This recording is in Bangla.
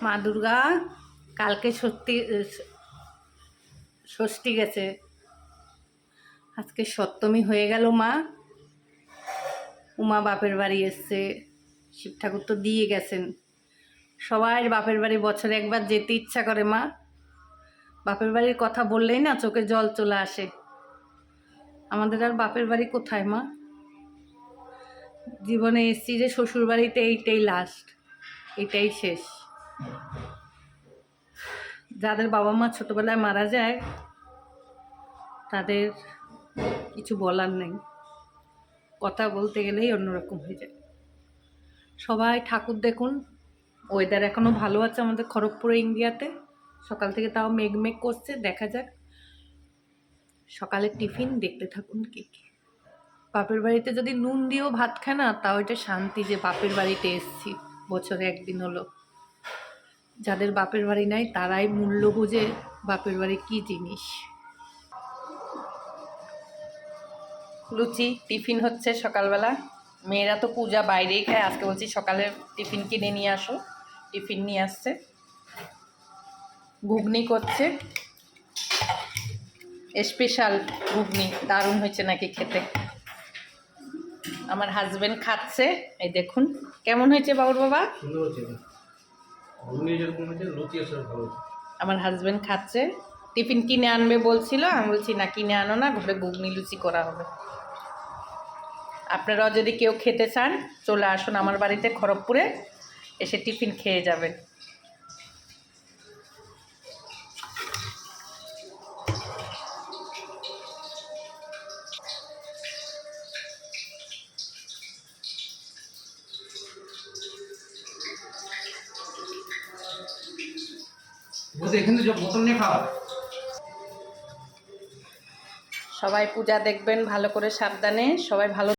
মা দুর্গা কালকে ষষ্ঠী গেছে, আজকে সপ্তমী হয়ে গেল। মা উমা বাপের বাড়ি এসছে, শিব ঠাকুর তো দিয়ে গেছেন। সবাই বাপের বাড়ি বছরে একবার যেতে ইচ্ছা করে। মা বাপের বাড়ির কথা বললেই না চোখে জল চলে আসে। আমাদের আর বাপের বাড়ি কোথায় মা? জীবনে এসছি যে শ্বশুর বাড়িতে, এইটাই লাস্ট, এটাই শেষ। যাদের বাবা মা ছোটবেলায় মারা যায় তাদের কিছু বলার নেই, কথা বলতে গেলেই অন্যরকম হয়ে যায়। সবাই ঠাকুর দেখুন। ওয়েদার এখনও ভালো আছে আমাদের খড়গপুরে, ইন্ডিয়াতে। সকাল থেকে তাও মেঘ করছে, দেখা যাক। সকালের টিফিন দেখতে থাকুন কি কি। বাপের বাড়িতে যদি নুন দিয়েও ভাত খায় না, তাও এটা শান্তি যে বাপের বাড়িতে এসছি, বছরে একদিন হলো। যাদের বাপের বাড়ি নাই তারাই মূল্য বোঝে বাপের বাড়ি কী জিনিস। লুচি টিফিন হচ্ছে সকালবেলা। মেয়েরা তো পূজা বাইরেই খায়, আজকে বলছি সকালের টিফিন কিনে নিয়ে আসো। টিফিন নিয়ে আসছে। ঘুগনি করছে, স্পেশাল ঘুগনি, দারুণ হয়েছে নাকি খেতে। আমার হাজবেন্ড খাচ্ছে, এই দেখুন কেমন হয়েছে বাবুর বাবা। আমার হাজবেন্ড খাচ্ছে। টিফিন কিনে আনবে বলছিল, আমি বলছি না কিনে আনো না, ঘরে ঘুগনি লুচি করা হবে। আপনারাও যদি কেউ খেতে চান চলে আসুন আমার বাড়িতে খড়গপুরে, এসে টিফিন খেয়ে যাবেন। সবাই পূজা দেখবেন ভালো করে, সাবধানে। সবাই ভালো